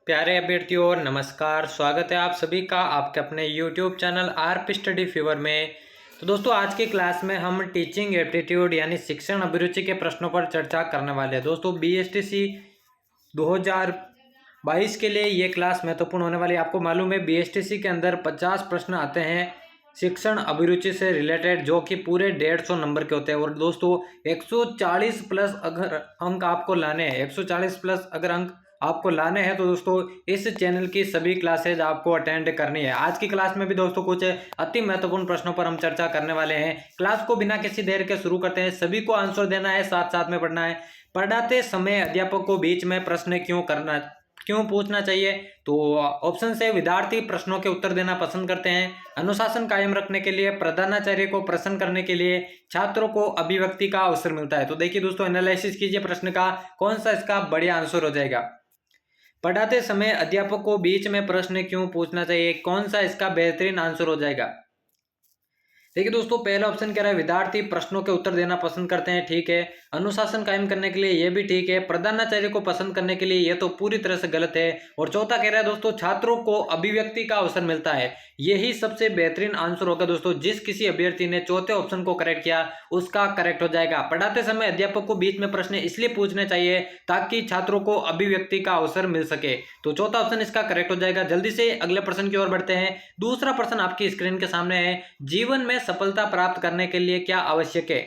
प्यारे अभ्यर्थियों और नमस्कार। स्वागत है आप सभी का आपके अपने YouTube channel RP study fever में। तो दोस्तों आज की क्लास में हम टीचिंग एप्टीट्यूड यानी शिक्षण अभिरुचि के प्रश्नों पर चर्चा करने वाले हैं। दोस्तों BSTC 2022 के लिए ये क्लास महत्वपूर्ण होने वाली है। आपको मालूम है BSTC के अंदर 50 प्रश्न आते हैं शिक्षण अभिरुचि से रिलेटेड, जो कि पूरे 150 नंबर के होते हैं। और दोस्तों 140 प्लस अगर अंक आपको लाने हैं, 140 प्लस अगर अंक आपको लाने हैं तो दोस्तों इस चैनल की सभी क्लासेज आपको अटेंड करनी है। आज की क्लास में भी दोस्तों कुछ अति महत्वपूर्ण प्रश्नों पर हम चर्चा करने वाले हैं। क्लास को बिना किसी देर के शुरू करते हैं। सभी को आंसर देना है, साथ साथ में पढ़ना है। पढ़ाते समय अध्यापक को बीच में प्रश्न क्यों पूछना चाहिए? तो ऑप्शन से विद्यार्थी प्रश्नों के उत्तर देना पसंद करते हैं, अनुशासन कायम रखने के लिए, प्रधानाचार्य को प्रसन्न करने के लिए, छात्रों को अभिव्यक्ति का अवसर मिलता है। तो देखिए दोस्तों, एनालिसिस कीजिए प्रश्न का, कौन सा इसका बढ़िया आंसर हो जाएगा। पढ़ाते समय अध्यापक को बीच में प्रश्न क्यों पूछना चाहिए, कौन सा इसका बेहतरीन आंसर हो जाएगा। देखिए दोस्तों, पहला ऑप्शन कह रहा है विद्यार्थी प्रश्नों के उत्तर देना पसंद करते हैं, ठीक है। अनुशासन कायम करने के लिए, ये भी ठीक है। प्रधानाचार्य को पसंद करने के लिए, ये तो पूरी तरह से गलत है। और चौथा कह रहा है दोस्तों छात्रों को अभिव्यक्ति का अवसर मिलता है, यही सबसे बेहतरीन आंसर होगा। दोस्तों जिस किसी अभ्यर्थी ने चौथे ऑप्शन को करेक्ट किया उसका करेक्ट हो जाएगा। पढ़ाते समय अध्यापक को बीच में प्रश्न इसलिए पूछने चाहिए ताकि छात्रों को अभिव्यक्ति का अवसर मिल सके। तो चौथा ऑप्शन इसका करेक्ट हो जाएगा। जल्दी से अगले प्रश्न की ओर बढ़ते हैं। दूसरा प्रश्न आपकी स्क्रीन के सामने है। जीवन में सफलता प्राप्त करने के लिए क्या आवश्यक है?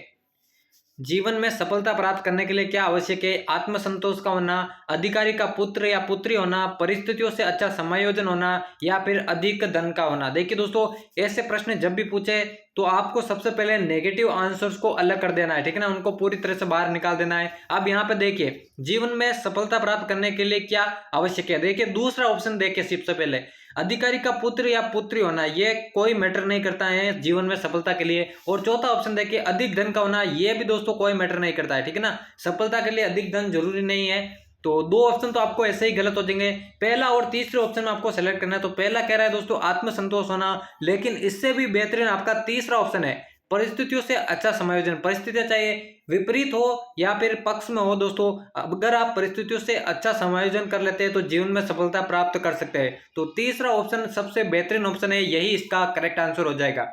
जीवन में सफलता प्राप्त करने के लिए क्या आवश्यक है? आत्मसंतोष का होना, अधिकारी का पुत्र या पुत्री होना, परिस्थितियों से अच्छा समायोजन होना, या फिर अधिक धन का होना। देखिए दोस्तों, ऐसे प्रश्न जब भी पूछे तो आपको सबसे पहले नेगेटिव आंसर्स को अलग कर देना है, ठीक है ना, उनको पूरी तरह से बाहर निकाल देना है। अब यहाँ पे देखिए, जीवन में सफलता प्राप्त करने के लिए क्या आवश्यक है। देखिए दूसरा ऑप्शन देखिए, सबसे पहले अधिकारी का पुत्र या पुत्री होना, ये कोई मैटर नहीं करता है जीवन में सफलता के लिए। और चौथा ऑप्शन देखिए, अधिक धन का होना, ये भी दोस्तों कोई मैटर नहीं करता है, ठीक है ना। सफलता के लिए अधिक धन जरूरी नहीं है। तो दो ऑप्शन तो आपको ऐसे ही गलत हो जाएंगे। पहला और तीसरे ऑप्शन में आपको सेलेक्ट करना है। तो पहला कह रहा है दोस्तों आत्मसंतोष होना, लेकिन इससे भी बेहतरीन आपका तीसरा ऑप्शन है परिस्थितियों से अच्छा समायोजन। परिस्थितियां चाहे विपरीत हो या फिर पक्ष में हो दोस्तों, अगर आप परिस्थितियों से अच्छा समायोजन कर लेते हैं तो जीवन में सफलता प्राप्त कर सकते हैं। तो तीसरा ऑप्शन सबसे बेहतरीन ऑप्शन है, यही इसका करेक्ट आंसर हो जाएगा।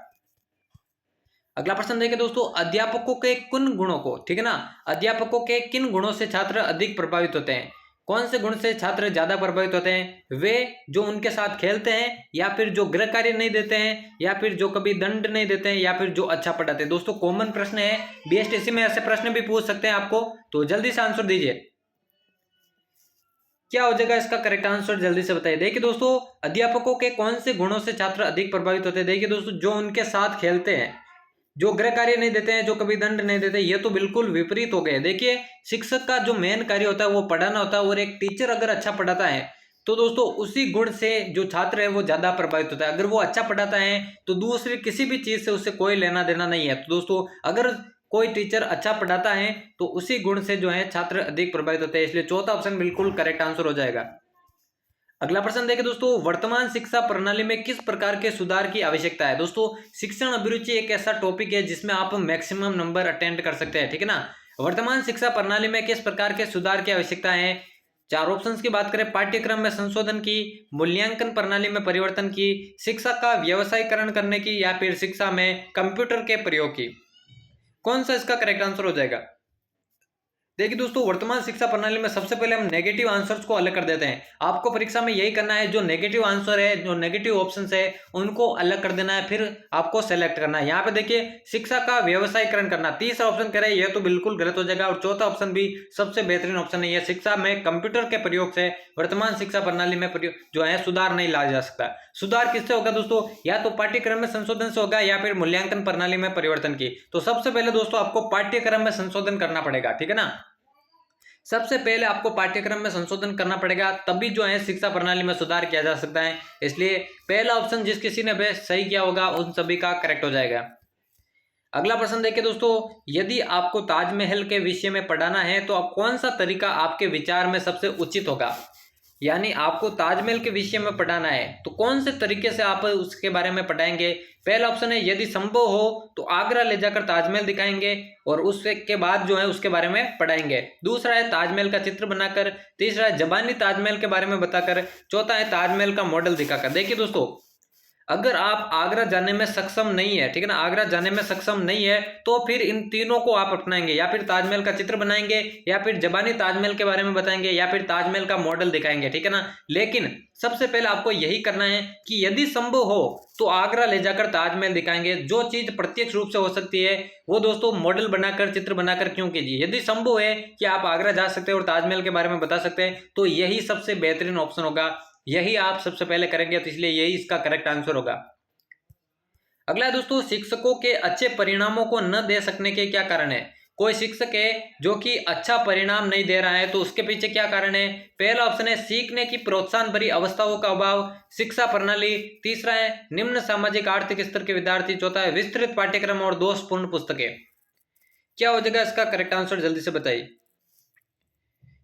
अगला प्रश्न देखिए दोस्तों, अध्यापकों के किन गुणों को, ठीक है ना, अध्यापकों के किन गुणों से छात्र अधिक प्रभावित होते हैं? कौन से गुण से छात्र ज्यादा प्रभावित होते हैं? वे जो उनके साथ खेलते हैं, या फिर जो गृह कार्य नहीं देते हैं, या फिर जो कभी दंड नहीं देते हैं, या फिर जो अच्छा पढ़ाते हैं। दोस्तों कॉमन प्रश्न है, BSTC में ऐसे प्रश्न भी पूछ सकते हैं आपको। तो जल्दी से आंसर दीजिए, क्या हो जाएगा इसका करेक्ट आंसर, जल्दी से बताइए। देखिए दोस्तों, अध्यापकों के कौन से गुणों से छात्र अधिक प्रभावित होते हैं? देखिए दोस्तों, जो उनके साथ खेलते हैं, जो गृह कार्य नहीं देते हैं, जो कभी दंड नहीं देते, ये तो बिल्कुल विपरीत हो गए। देखिए शिक्षक का जो मेन कार्य होता है वो पढ़ाना होता है, और एक टीचर अगर अच्छा पढ़ाता है तो दोस्तों उसी गुण से जो छात्र है वो ज्यादा प्रभावित होता है। अगर वो अच्छा पढ़ाता है तो दूसरी किसी भी चीज से उससे कोई लेना देना नहीं है। तो दोस्तों अगर कोई टीचर अच्छा पढ़ाता है तो उसी गुण से जो है छात्र अधिक प्रभावित होते हैं, इसलिए चौथा ऑप्शन बिल्कुल करेक्ट आंसर हो जाएगा। अगला प्रश्न देखिए दोस्तों, वर्तमान शिक्षा प्रणाली में किस प्रकार के सुधार की आवश्यकता है? दोस्तों शिक्षण अभिरुचि एक ऐसा टॉपिक है जिसमें आप मैक्सिमम नंबर अटेंड कर सकते हैं, ठीक है ना। वर्तमान शिक्षा प्रणाली में किस प्रकार के सुधार की आवश्यकता है? चार ऑप्शंस की बात करें, पाठ्यक्रम में संशोधन की, मूल्यांकन प्रणाली में परिवर्तन की, शिक्षा का व्यवसायीकरण करने की, या फिर शिक्षा में कंप्यूटर के प्रयोग की। कौन सा इसका करेक्ट आंसर हो जाएगा? देखिए दोस्तों, वर्तमान शिक्षा प्रणाली में सबसे पहले हम नेगेटिव आंसर्स को अलग कर देते हैं। आपको परीक्षा में यही करना है, जो नेगेटिव आंसर है, जो नेगेटिव ऑप्शंस है, उनको अलग कर देना है, फिर आपको सेलेक्ट करना है। यहाँ पे देखिए, शिक्षा का व्यवसायीकरण करना, तीसरा ऑप्शन कह रहे हैं, यह तो बिल्कुल गलत हो जाएगा। और चौथा ऑप्शन भी सबसे बेहतरीन ऑप्शन है, यह शिक्षा में कंप्यूटर के प्रयोग से वर्तमान शिक्षा प्रणाली में जो है सुधार नहीं लाया जा सकता। सुधार किससे होगा दोस्तों? या तो पाठ्यक्रम में संशोधन से होगा, या फिर मूल्यांकन प्रणाली में परिवर्तन की। तो सबसे पहले दोस्तों आपको पाठ्यक्रम में संशोधन करना पड़ेगा, ठीक है ना। सबसे पहले आपको पाठ्यक्रम में संशोधन करना पड़ेगा, तभी जो है शिक्षा प्रणाली में सुधार किया जा सकता है। इसलिए पहला ऑप्शन जिस किसी ने बेस्ट सही किया होगा उन सभी का करेक्ट हो जाएगा। अगला प्रश्न देखिए दोस्तों, यदि आपको ताजमहल के विषय में पढ़ाना है तो अब कौन सा तरीका आपके विचार में सबसे उचित होगा? यानी आपको ताजमहल के विषय में पढ़ाना है, तो कौन से तरीके से आप उसके बारे में पढ़ाएंगे? पहला ऑप्शन है यदि संभव हो तो आगरा ले जाकर ताजमहल दिखाएंगे और उसके बाद जो है उसके बारे में पढ़ाएंगे। दूसरा है ताजमहल का चित्र बनाकर। तीसरा है जबानी ताजमहल के बारे में बताकर। चौथा है ताजमहल का मॉडल दिखाकर। देखिए दोस्तों, अगर आप आगरा जाने में सक्षम नहीं है, ठीक है ना, आगरा जाने में सक्षम नहीं है, तो फिर इन तीनों को आप अपनाएंगे, या फिर ताजमहल का चित्र बनाएंगे, या फिर जबानी ताजमहल के बारे में बताएंगे, या फिर ताजमहल का मॉडल दिखाएंगे, ठीक है ना। लेकिन सबसे पहले आपको यही करना है कि यदि संभव हो तो आगरा ले जाकर ताजमहल दिखाएंगे। जो चीज प्रत्यक्ष रूप से हो सकती है वो दोस्तों मॉडल बनाकर, चित्र बनाकर क्यों कीजिए। यदि संभव है कि आप आगरा जा सकते हैं और ताजमहल के बारे में बता सकते हैं, तो यही सबसे बेहतरीन ऑप्शन होगा, यही आप सबसे पहले करेंगे, तो इसलिए यही इसका करेक्ट आंसर होगा। अगला है दोस्तों, शिक्षकों के अच्छे परिणामों को न दे सकने के क्या कारण है? कोई शिक्षक है जो कि अच्छा परिणाम नहीं दे रहा है, तो उसके पीछे क्या कारण है? पहला ऑप्शन है सीखने की प्रोत्साहन भरी अवस्थाओं का अभाव, शिक्षा प्रणाली। तीसरा है निम्न सामाजिक आर्थिक स्तर के विद्यार्थी। चौथा है विस्तृत पाठ्यक्रम और दोषपूर्ण पुस्तकें। क्या हो जाएगा इसका करेक्ट आंसर, जल्दी से बताइए।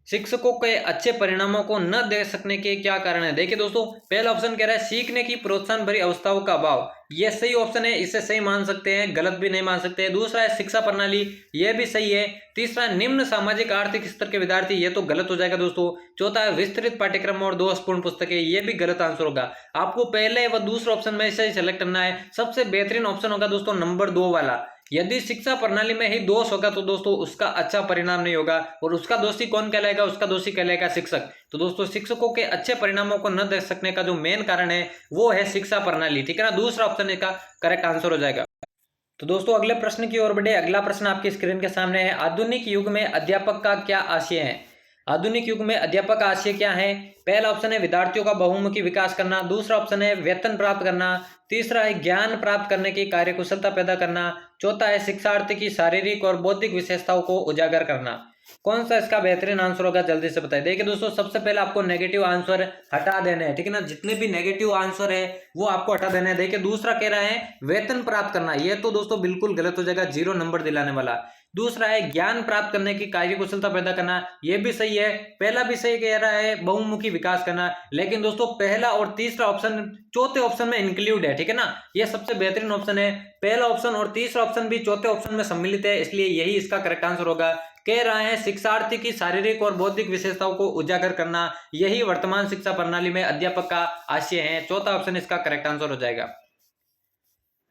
शिक्षकों के अच्छे परिणामों को न दे सकने के क्या कारण है? देखिए दोस्तों, पहला ऑप्शन कह रहा है सीखने की प्रोत्साहन भरी अवस्थाओं का अभाव, यह सही ऑप्शन है, इसे सही मान सकते हैं, गलत भी नहीं मान सकते। दूसरा है शिक्षा प्रणाली, यह भी सही है। तीसरा है निम्न सामाजिक आर्थिक स्तर के विद्यार्थी, यह तो गलत हो जाएगा दोस्तों। चौथा है विस्तृत पाठ्यक्रम और दोषपूर्ण पुस्तकें, यह भी गलत आंसर होगा। आपको पहले व दूसरा ऑप्शन में से सेलेक्ट करना है। सबसे बेहतरीन ऑप्शन होगा दोस्तों नंबर 2 वाला। यदि शिक्षा प्रणाली में ही दोष होगा तो दोस्तों उसका अच्छा परिणाम नहीं होगा, और उसका दोषी कौन कहलाएगा? उसका दोषी कहलाएगा शिक्षक। तो दोस्तों शिक्षकों के अच्छे परिणामों को न देख सकने का जो मेन कारण है वो है शिक्षा प्रणाली, ठीक है ना। दूसरा ऑप्शन इसका करेक्ट आंसर हो जाएगा। तो दोस्तों अगले प्रश्न की ओर बढ़े। अगला प्रश्न आपकी स्क्रीन के सामने है, आधुनिक युग में अध्यापक का क्या आशय है? आधुनिक युग में अध्यापक का आशय क्या है? पहला ऑप्शन है विद्यार्थियों का बहुमुखी विकास करना। दूसरा ऑप्शन है वेतन प्राप्त करना। तीसरा है ज्ञान प्राप्त करने की कार्यकुशलता पैदा करना। चौथा है शिक्षार्थी की शारीरिक और बौद्धिक विशेषताओं को उजागर करना। कौन सा इसका बेहतरीन आंसर होगा, जल्दी से बताइए। देखिए दोस्तों, सबसे पहले आपको नेगेटिव आंसर हटा देने हैं, ठीक है ना। जितने भी नेगेटिव आंसर है वो आपको हटा देने हैं। देखिए दूसरा कह रहा है वेतन प्राप्त करना, ये तो दोस्तों बिल्कुल गलत हो जाएगा, 0 नंबर दिलाने वाला। दूसरा है ज्ञान प्राप्त करने की कार्यकुशलता पैदा करना, यह भी सही है। पहला भी सही कह रहा है बहुमुखी विकास करना, लेकिन दोस्तों पहला और तीसरा ऑप्शन चौथे ऑप्शन में इंक्लूड है, ठीक है ना। यह सबसे बेहतरीन ऑप्शन है। पहला ऑप्शन और तीसरा ऑप्शन भी चौथे ऑप्शन में सम्मिलित है, इसलिए यही इसका करेक्ट आंसर होगा। कह रहा है शिक्षार्थी की शारीरिक और बौद्धिक विशेषताओं को उजागर करना, यही वर्तमान शिक्षा प्रणाली में अध्यापक का आशय है। चौथा ऑप्शन इसका करेक्ट आंसर हो जाएगा।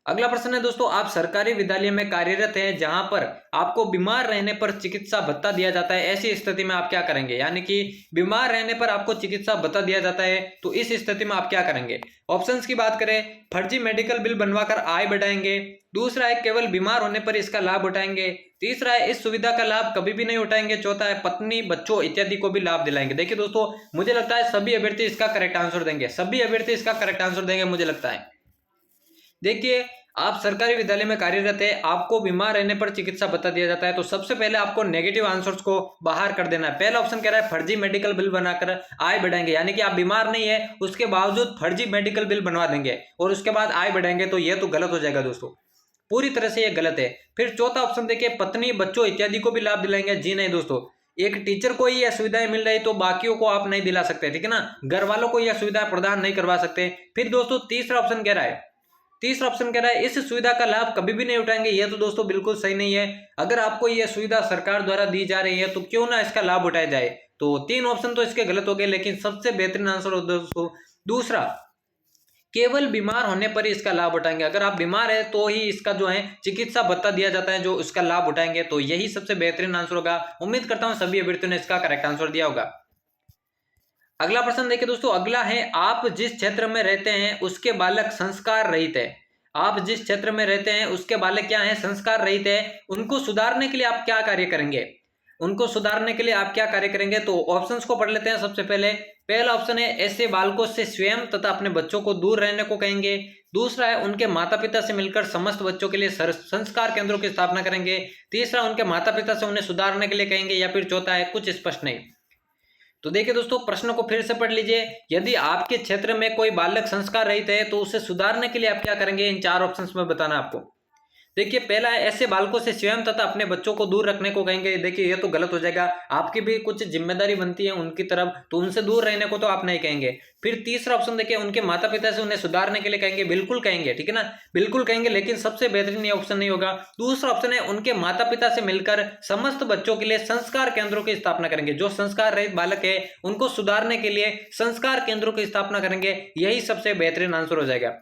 अगला प्रश्न है दोस्तों, आप सरकारी विद्यालय में कार्यरत हैं जहां पर आपको बीमार रहने पर चिकित्सा भत्ता दिया जाता है, ऐसी स्थिति में आप क्या करेंगे? यानी कि बीमार रहने पर आपको चिकित्सा भत्ता दिया जाता है, तो इस स्थिति में आप क्या करेंगे? ऑप्शंस की बात करें, फर्जी मेडिकल बिल बनवाकर आय बढ़ाएंगे। दूसरा है केवल बीमार होने पर इसका लाभ उठाएंगे। तीसरा है इस सुविधा का लाभ कभी भी नहीं उठाएंगे। चौथा है पत्नी बच्चों इत्यादि को भी लाभ दिलाएंगे। देखिए दोस्तों, मुझे लगता है सभी अभ्यर्थी इसका करेक्ट आंसर देंगे, सभी अभ्यर्थी इसका करेक्ट आंसर देंगे मुझे लगता है। देखिए, आप सरकारी विद्यालय में कार्यरत है, आपको बीमार रहने पर चिकित्सा भत्ता दिया जाता है, तो सबसे पहले आपको नेगेटिव आंसर्स को बाहर कर देना है। पहला ऑप्शन कह रहा है फर्जी मेडिकल बिल बनाकर आय बढ़ाएंगे, यानी कि आप बीमार नहीं है उसके बावजूद फर्जी मेडिकल बिल बनवा देंगे और उसके बाद आय बढ़ाएंगे, तो यह तो गलत हो जाएगा दोस्तों, पूरी तरह से यह गलत है। फिर चौथा ऑप्शन देखिए, पत्नी बच्चों इत्यादि को भी लाभ दिलाएंगे। जी नहीं दोस्तों, एक टीचर को ही यह सुविधाएं मिल रही तो बाकियों को आप नहीं दिला सकते, ठीक है ना। घर वालों को यह सुविधा प्रदान नहीं करवा सकते। फिर दोस्तों तीसरा ऑप्शन कह रहा है इस सुविधा का लाभ कभी भी नहीं उठाएंगे, यह तो दोस्तों बिल्कुल सही नहीं है। अगर आपको यह सुविधा सरकार द्वारा दी जा रही है तो क्यों ना इसका लाभ उठाया जाए। तो 3 ऑप्शन तो इसके गलत हो गए, लेकिन सबसे बेहतरीन आंसर होगा दोस्तों दूसरा, केवल बीमार होने पर ही इसका लाभ उठाएंगे। अगर आप बीमार है तो ही इसका जो है चिकित्सा भत्ता दिया जाता है, जो इसका लाभ उठाएंगे, तो यही सबसे बेहतरीन आंसर होगा। उम्मीद करता हूं सभी अभ्यर्थियों ने इसका करेक्ट आंसर दिया होगा। अगला प्रश्न देखिए दोस्तों, अगला है आप जिस क्षेत्र में रहते हैं उसके बालक संस्कार रहित है। आप जिस क्षेत्र में रहते हैं उसके बालक क्या है? संस्कार रहित है। उनको सुधारने के लिए आप क्या कार्य करेंगे? उनको सुधारने के लिए आप क्या कार्य करेंगे? तो ऑप्शंस को पढ़ लेते हैं। सबसे पहले पहला ऑप्शन है ऐसे बालकों से स्वयं तथा अपने बच्चों को दूर रहने को कहेंगे। दूसरा है उनके माता पिता से मिलकर समस्त बच्चों के लिए संस्कार केंद्रों की स्थापना करेंगे। तीसरा उनके माता पिता से उन्हें सुधारने के लिए कहेंगे, या फिर चौथा है कुछ स्पष्ट नहीं। तो देखिए दोस्तों, प्रश्न को फिर से पढ़ लीजिए। यदि आपके क्षेत्र में कोई बालक संस्कार रहित है तो उसे सुधारने के लिए आप क्या करेंगे? इन 4 ऑप्शंस में बताना आपको। देखिए पहला है, ऐसे बालकों से स्वयं तथा अपने बच्चों को दूर रखने को कहेंगे। देखिए ये तो गलत हो जाएगा, आपकी भी कुछ जिम्मेदारी बनती है उनकी तरफ, तो उनसे दूर रहने को तो आप नहीं कहेंगे। फिर तीसरा ऑप्शन देखिए, उनके माता पिता से उन्हें सुधारने के लिए कहेंगे। बिल्कुल कहेंगे, ठीक है ना, बिल्कुल कहेंगे, लेकिन सबसे बेहतरीन ये ऑप्शन नहीं होगा। दूसरा ऑप्शन है, उनके माता पिता से मिलकर समस्त बच्चों के लिए संस्कार केंद्रों की स्थापना करेंगे। जो संस्कार रहित बालक है उनको सुधारने के लिए संस्कार केंद्रों की स्थापना करेंगे। यही सबसे बेहतरीन आंसर हो जाएगा।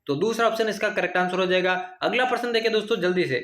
तो दूसरा ऑप्शन इसका करेक्ट आंसर हो जाएगा। अगला प्रश्न देखिए दोस्तों जल्दी से।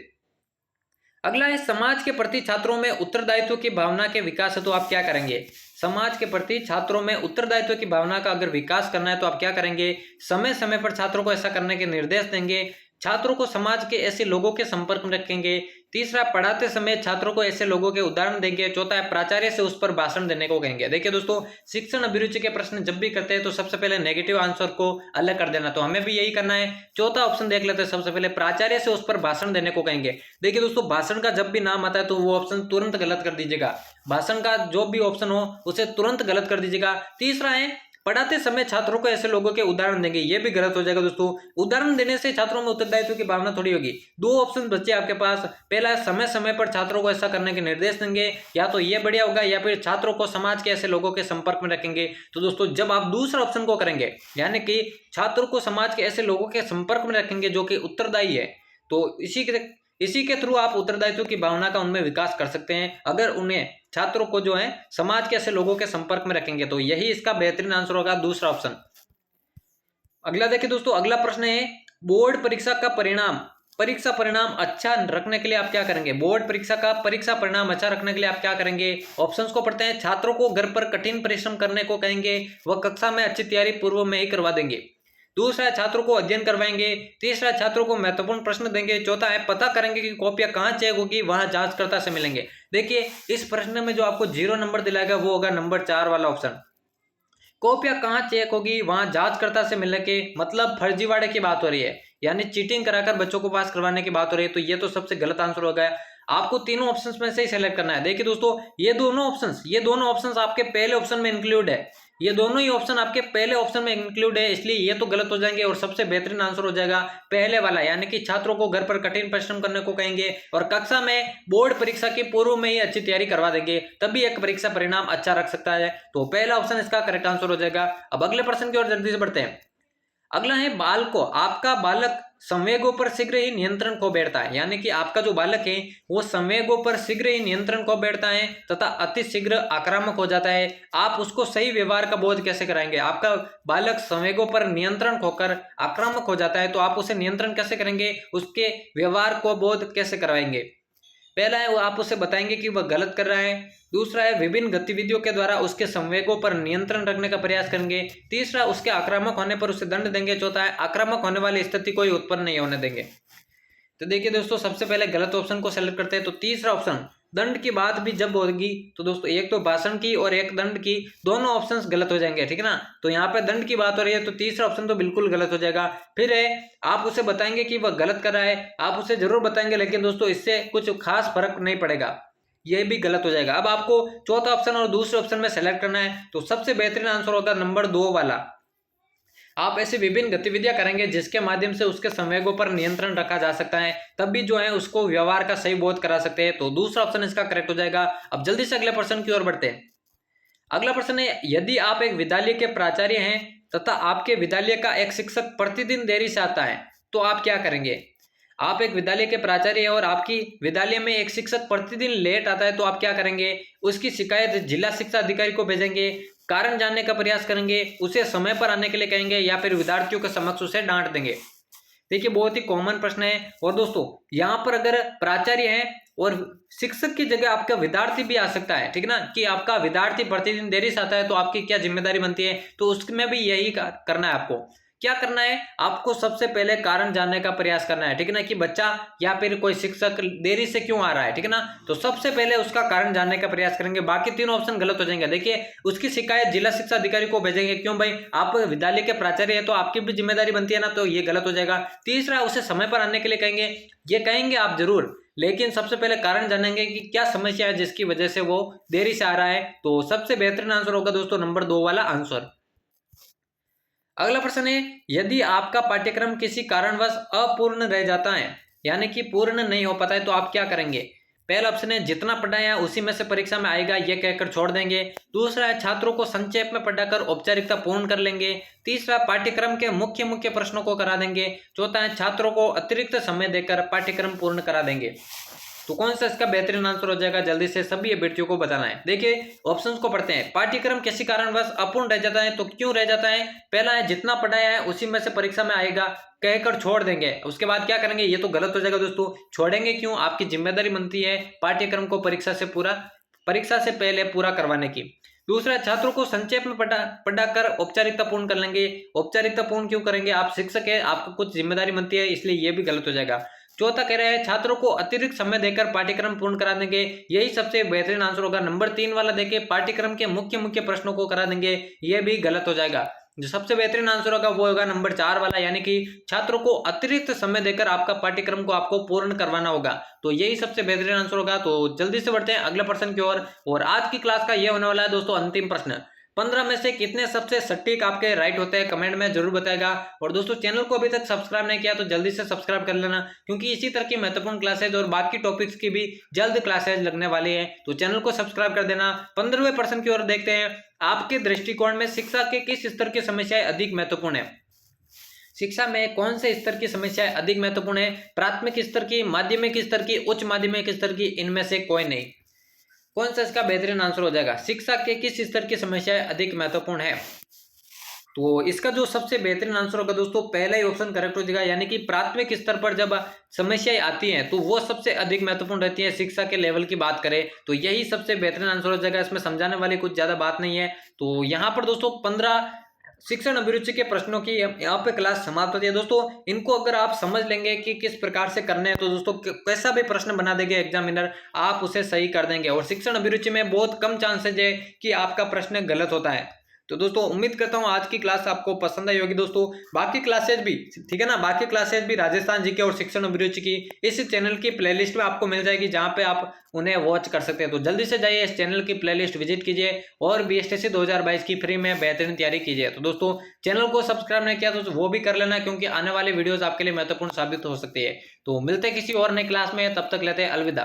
अगला है, समाज के प्रति छात्रों में उत्तरदायित्व की भावना के विकास है तो आप क्या करेंगे। समाज के प्रति छात्रों में उत्तरदायित्व की भावना का अगर विकास करना है तो आप क्या करेंगे। समय समय पर छात्रों को ऐसा करने के निर्देश देंगे। छात्रों को समाज के ऐसे लोगों के संपर्क में रखेंगे। तीसरा, पढ़ाते समय छात्रों को ऐसे लोगों के उदाहरण देंगे। चौथा है, प्राचार्य से उस पर भाषण देने को कहेंगे। देखिए दोस्तों, शिक्षण अभिरुचि के प्रश्न जब भी करते हैं तो सबसे पहले नेगेटिव आंसर को अलग कर देना, तो हमें भी यही करना है। चौथा ऑप्शन देख लेते हैं, सबसे पहले प्राचार्य से उस पर भाषण देने को कहेंगे। देखिए दोस्तों, भाषण का जब भी नाम आता है तो वो ऑप्शन तुरंत गलत कर दीजिएगा। भाषण का जो भी ऑप्शन हो उसे तुरंत गलत कर दीजिएगा। तीसरा है, पढ़ाते समय छात्रों को ऐसे लोगों के उदाहरण देंगे। ये भी गलत हो जाएगा दोस्तों। उदाहरण देने से छात्रों में उत्तरदायित्व की भावना थोड़ी होगी। दो ऑप्शन बचे आपके पास। पहला है, समय समय पर छात्रों को ऐसा करने के निर्देश देंगे, या तो ये बढ़िया होगा, या फिर छात्रों को समाज के ऐसे लोगों के संपर्क में रखेंगे। तो दोस्तों जब आप दूसरा ऑप्शन को करेंगे, यानी कि छात्रों को समाज के ऐसे लोगों के संपर्क में रखेंगे जो कि उत्तरदायी है, तो इसी के थ्रू आप उत्तरदायित्व की भावना का उनमें विकास कर सकते हैं। अगर उन्हें छात्रों को जो है समाज के ऐसे लोगों के संपर्क में रखेंगे, तो यही इसका बेहतरीन आंसर होगा, दूसरा ऑप्शन। अगला देखिए दोस्तों, अगला प्रश्न है, बोर्ड परीक्षा का परीक्षा परिणाम अच्छा रखने के लिए आप क्या करेंगे। बोर्ड परीक्षा का परीक्षा परिणाम अच्छा रखने के लिए आप क्या करेंगे। ऑप्शंस को पढ़ते हैं। छात्रों को घर पर कठिन परिश्रम करने को कहेंगे, वह कक्षा में अच्छी तैयारी पूर्व में ही करवा देंगे। दूसरा है, छात्रों को अध्ययन करवाएंगे। तीसरा, छात्रों को महत्वपूर्ण प्रश्न देंगे। चौथा है, पता करेंगे कि कॉपियां कहाँ चेक होगी, वहां जांचकर्ता से मिलेंगे। देखिए इस प्रश्न में जो आपको 0 नंबर दिलाएगा वो होगा नंबर 4 वाला ऑप्शन। कॉपियां कहाँ चेक होगी, वहां जांचकर्ता से मिलने के मतलब फर्जीवाड़े की बात हो रही है, यानी चीटिंग कराकर बच्चों को पास करवाने की बात हो रही है। तो ये तो सबसे गलत आंसर हो गया। आपको तीनों ऑप्शंस में से ही सेलेक्ट करना है। देखिए दोस्तों, ये दोनों ऑप्शंस आपके पहले ऑप्शन में इंक्लूड है। ये दोनों ही ऑप्शन आपके पहले ऑप्शन में इंक्लूड है, इसलिए ये तो गलत हो जाएंगे और सबसे बेहतरीन आंसर हो जाएगा पहले वाला, यानी कि छात्रों को घर पर कठिन परिश्रम करने को कहेंगे और कक्षा में बोर्ड परीक्षा के पूर्व में ही अच्छी तैयारी करवा देंगे, तभी एक परीक्षा परिणाम अच्छा रख सकता है। तो पहला ऑप्शन इसका करेक्ट आंसर हो जाएगा। अब अगले प्रश्न की ओर जल्दी से बढ़ते हैं। अगला है, आपका बालक संवेगों पर शीघ्र ही नियंत्रण खो बैठता है, यानी कि आपका जो बालक है वो संवेगों पर शीघ्र ही नियंत्रण खो बैठता है तथा अति शीघ्र आक्रामक हो जाता है। आप उसको सही व्यवहार का बोध कैसे कराएंगे। आपका बालक संवेगों पर नियंत्रण खोकर आक्रामक हो जाता है, तो आप उसे नियंत्रण कैसे करेंगे, उसके व्यवहार को बोध कैसे करवाएंगे। पहला है, वो आप उसे बताएंगे कि वह गलत कर रहा है। दूसरा है, विभिन्न गतिविधियों के द्वारा उसके संवेगों पर नियंत्रण रखने का प्रयास करेंगे। तीसरा, उसके आक्रामक होने पर उसे दंड देंगे। चौथा है, आक्रामक होने वाली स्थिति कोई उत्पन्न नहीं होने देंगे। तो देखिए दोस्तों, सबसे पहले गलत ऑप्शन को सेलेक्ट करते हैं। तो तीसरा ऑप्शन, दंड की बात भी जब होगी, तो दोस्तों एक तो भाषण की और एक दंड की, दोनों ऑप्शंस गलत हो जाएंगे, ठीक है ना। तो यहाँ पे दंड की बात हो रही है तो तीसरा ऑप्शन तो बिल्कुल गलत हो जाएगा। फिर है, आप उसे बताएंगे कि वह गलत कर रहा है, आप उसे जरूर बताएंगे, लेकिन दोस्तों इससे कुछ खास फर्क नहीं पड़ेगा, ये भी गलत हो जाएगा। अब आपको चौथा ऑप्शन और दूसरे ऑप्शन में सेलेक्ट करना है, तो सबसे बेहतरीन आंसर होता है नंबर 2 वाला। आप ऐसी विभिन्न गतिविधियां करेंगे जिसके माध्यम से उसके संवेगों पर नियंत्रण रखा जा सकता है, तब भी जो है उसको व्यवहार का सही बोध करा सकते हैं। तो दूसरा ऑप्शन इसका करेक्ट हो जाएगा। अब जल्दी से अगले प्रश्न की ओर बढ़ते हैं। अगला प्रश्न है, यदि आप एक विद्यालय के प्राचार्य हैं तथा आपके विद्यालय का एक शिक्षक प्रतिदिन देरी से आता है, तो आप क्या करेंगे। आप एक विद्यालय के प्राचार्य हैं और आपकी विद्यालय में एक शिक्षक प्रतिदिन लेट आता है, तो आप क्या करेंगे। उसकी शिकायत जिला शिक्षा अधिकारी को भेजेंगे, कारण जानने का प्रयास करेंगे, उसे समय पर आने के लिए कहेंगे, या फिर विद्यार्थियों के समक्ष उसे डांट देंगे। देखिए बहुत ही कॉमन प्रश्न है। और दोस्तों यहाँ पर अगर प्राचार्य है और शिक्षक की जगह आपका विद्यार्थी भी आ सकता है, ठीक है ना, कि आपका विद्यार्थी प्रतिदिन देरी से आता है तो आपकी क्या जिम्मेदारी बनती है। तो उसमें भी यही करना है। आपको क्या करना है, आपको सबसे पहले कारण जानने का प्रयास करना है, ठीक है ना, कि बच्चा या फिर कोई शिक्षक देरी से क्यों आ रहा है, ठीक है ना। तो सबसे पहले उसका कारण जानने का प्रयास करेंगे, बाकी तीनों ऑप्शन गलत हो जाएंगे। देखिए उसकी शिकायत जिला शिक्षा अधिकारी को भेजेंगे, क्यों भाई, आप विद्यालय के प्राचार्य है तो आपकी भी जिम्मेदारी बनती है ना, तो ये गलत हो जाएगा। तीसरा, उसे समय पर आने के लिए कहेंगे, ये कहेंगे आप जरूर, लेकिन सबसे पहले कारण जानेंगे कि क्या समस्या है जिसकी वजह से वो देरी से आ रहा है। तो सबसे बेहतरीन आंसर होगा दोस्तों नंबर 2 वाला आंसर। अगला प्रश्न है, यदि आपका पाठ्यक्रम किसी कारणवश अपूर्ण रह जाता है यानी कि पूर्ण नहीं हो पाता है तो आप क्या करेंगे? पहला ऑप्शन है जितना पढ़ाया उसी में से परीक्षा में आएगा, ये कहकर छोड़ देंगे। दूसरा है छात्रों को संक्षेप में पढ़ाकर औपचारिकता पूर्ण कर लेंगे। तीसरा पाठ्यक्रम के मुख्य मुख्य प्रश्नों को करा देंगे। चौथा है छात्रों को अतिरिक्त समय देकर पाठ्यक्रम पूर्ण करा देंगे। तो कौन सा इसका बेहतरीन आंसर हो जाएगा, जल्दी से सभी अभ्यर्थियों को बताना है। देखिए ऑप्शंस को पढ़ते हैं। पाठ्यक्रम किसी कारणवश अपूर्ण रह जाता है तो क्यों रह जाता है? पहला है जितना पढ़ाया है उसी में से परीक्षा में आएगा, कहकर छोड़ देंगे। उसके बाद क्या करेंगे? ये तो गलत हो जाएगा दोस्तों। छोड़ेंगे क्यों? आपकी जिम्मेदारी बनती है पाठ्यक्रम को परीक्षा से पहले पूरा करवाने की। दूसरा, छात्रों को संक्षेप में पढ़ाकर औपचारिकता पूर्ण कर लेंगे। औपचारिकता पूर्ण क्यों करेंगे? आप शिक्षक है, आपको कुछ जिम्मेदारी बनती है, इसलिए ये भी गलत हो जाएगा। चौथा कह रहे हैं छात्रों को अतिरिक्त समय देकर पाठ्यक्रम पूर्ण करा देंगे। यही सबसे बेहतरीन आंसर होगा। नंबर 3 वाला देखिए पाठ्यक्रम के मुख्य मुख्य प्रश्नों को करा देंगे, यह भी गलत हो जाएगा। जो सबसे बेहतरीन आंसर होगा वो होगा नंबर 4 वाला, यानी कि छात्रों को अतिरिक्त समय देकर आपका पाठ्यक्रम को आपको पूर्ण करवाना होगा। तो यही सबसे बेहतरीन आंसर होगा। तो जल्दी से बढ़ते हैं अगले प्रश्न की ओर। और आज की क्लास का ये होने वाला है दोस्तों अंतिम प्रश्न। 15 में से कितने सबसे सटीक आपके राइट होते हैं, कमेंट में जरूर बताएगा। और दोस्तों चैनल को अभी तक सब्सक्राइब नहीं किया तो जल्दी से सब्सक्राइब कर लेना, क्योंकि इसी तरह की महत्वपूर्ण क्लासेज और बाकी टॉपिक्स की भी जल्द क्लासेज लगने वाली है। तो चैनल को सब्सक्राइब कर देना। 15वें प्रश्न की ओर देखते हैं। आपके दृष्टिकोण में शिक्षा के किस स्तर की समस्याएं अधिक महत्वपूर्ण है? शिक्षा में कौन से स्तर की समस्याएं अधिक महत्वपूर्ण है? प्राथमिक स्तर की, माध्यमिक स्तर की, उच्च माध्यमिक स्तर की, इनमें से कोई नहीं। कौन सा इसका बेहतरीन आंसर हो जाएगा? शिक्षा के किस स्तर की समस्याएं अधिक महत्वपूर्ण है? तो इसका जो सबसे बेहतरीन आंसर होगा दोस्तों पहला ही ऑप्शन करेक्ट हो जाएगा, यानी कि प्राथमिक स्तर पर जब समस्याएं आती हैं तो वो सबसे अधिक महत्वपूर्ण रहती है। शिक्षा के लेवल की बात करें तो यही सबसे बेहतरीन आंसर हो जाएगा। इसमें समझाने वाली कुछ ज्यादा बात नहीं है। तो यहाँ पर दोस्तों 15 शिक्षण अभिरुचि के प्रश्नों की यहाँ पे क्लास समाप्त होती है दोस्तों। इनको अगर आप समझ लेंगे कि किस प्रकार से करने हैं तो दोस्तों कैसा भी प्रश्न बना देंगे एग्जामिनर, आप उसे सही कर देंगे। और शिक्षण अभिरुचि में बहुत कम चांसेज है कि आपका प्रश्न गलत होता है। तो दोस्तों उम्मीद करता हूँ आज की क्लास आपको पसंद आई होगी दोस्तों। बाकी क्लासेज भी ठीक है ना, बाकी क्लासेज भी राजस्थान जीके और शिक्षण अभिरुचि की इस चैनल की प्लेलिस्ट में आपको मिल जाएगी, जहाँ पे आप उन्हें वॉच कर सकते हैं। तो जल्दी से जाइए इस चैनल की प्लेलिस्ट विजिट कीजिए और बीएसटीसी 2022 की फ्री में बेहतरीन तैयारी कीजिए। तो दोस्तों चैनल को सब्सक्राइब नहीं किया तो वो भी कर लेना, क्योंकि आने वाले वीडियोज आपके लिए महत्वपूर्ण साबित हो सकती है। तो मिलते हैं किसी और नई क्लास में, तब तक लेते हैं अलविदा।